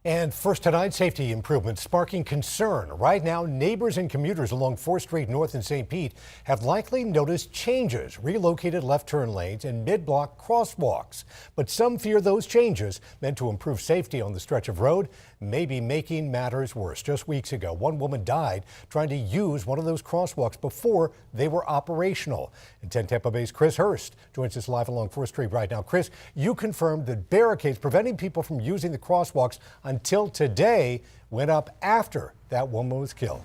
And first tonight, safety improvements sparking concern. Right now, neighbors and commuters along 4th Street North in St. Pete have likely noticed changes, relocated left turn lanes and mid-block crosswalks. But some fear those changes, meant to improve safety on the stretch of road, may be making matters worse. Just weeks ago, one woman died trying to use one of those crosswalks before they were operational. And 10 Tampa Bay's Chris Hurst joins us live along 4th Street right now. Chris, you confirmed that barricades preventing people from using the crosswalks until today went up after that woman was killed.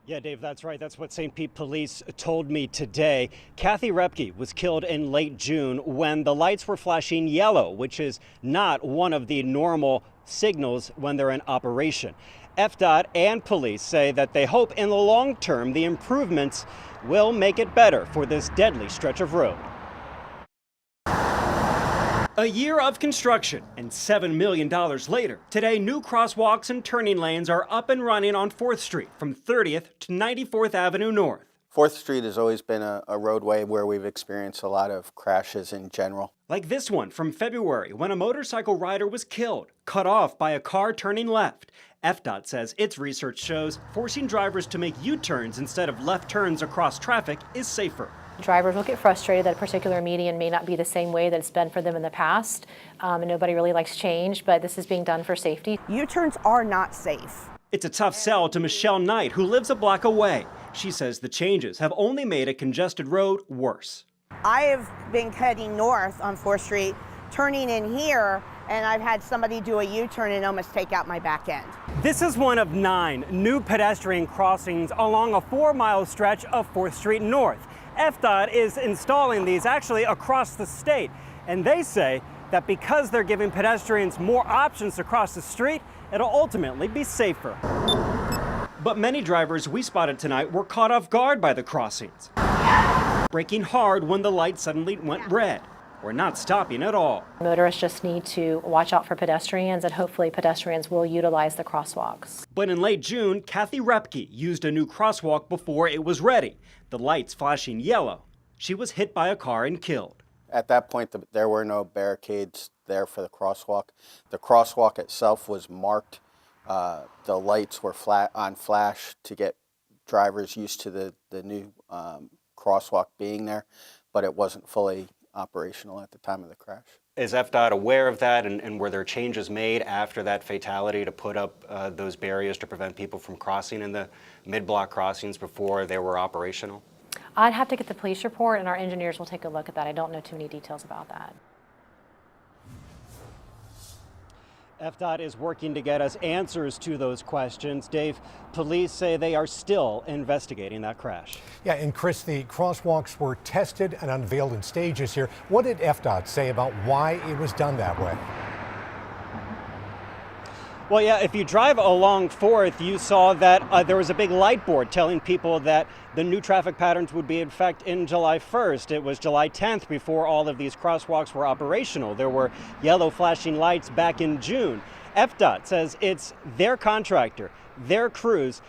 Yeah, Dave, that's right. That's what St. Pete police told me today. Kathy Repke was killed in late June when the lights were flashing yellow, which is not one of the normal signals when they're in operation. FDOT and police say that they hope in the long term the improvements will make it better for this deadly stretch of road. A year of construction and $7 million later, today new crosswalks and turning lanes are up and running on 4th Street from 30th to 94th Avenue North. 4th Street has always been a roadway where we've experienced a lot of crashes in general. Like this one from February when a motorcycle rider was killed, cut off by a car turning left. FDOT says its research shows forcing drivers to make U-turns instead of left turns across traffic is safer. Drivers will get frustrated that a particular median may not be the same way that it's been for them in the past, and nobody really likes change, but this is being done for safety. U-turns are not safe. It's a tough sell to Michelle Knight, who lives a block away. She says the changes have only made a congested road worse. I have been heading north on 4th Street, turning in here, and I've had somebody do a U-turn and almost take out my back end. This is one of 9 new pedestrian crossings along a 4-mile stretch of 4th Street North. FDOT is installing these actually across the state, and they say that because they're giving pedestrians more options to cross the street, it'll ultimately be safer. But many drivers we spotted tonight were caught off guard by the crossings, braking hard when the light suddenly went red, or not stopping at all. Motorists just need to watch out for pedestrians, and hopefully pedestrians will utilize the crosswalks. But in late June, Kathy Repke used a new crosswalk before it was ready, the lights flashing yellow. She was hit by a car and killed. At that point, there were no barricades there for the crosswalk. The crosswalk itself was marked. The lights were on flash to get drivers used to the new crosswalk being there, but it wasn't fully operational at the time of the crash. Is FDOT aware of that, and were there changes made after that fatality to put up those barriers to prevent people from crossing in the mid-block crossings before they were operational? I'd have to get the police report, and our engineers will take a look at that. I don't know too many details about that. FDOT is working to get us answers to those questions. Dave, police say they are still investigating that crash. Yeah, and Chris, the crosswalks were tested and unveiled in stages here. What did FDOT say about why it was done that way? Well, yeah, if you drive along 4th, you saw that there was a big light board telling people that the new traffic patterns would be in effect in July 1st. It was July 10th before all of these crosswalks were operational. There were yellow flashing lights back in June. FDOT says it's their contractor, their crews.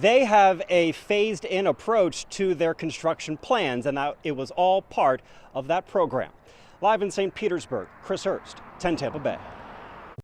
They have a phased-in approach to their construction plans, and that it was all part of that program. Live in St. Petersburg, Chris Hurst, 10 Tampa Bay.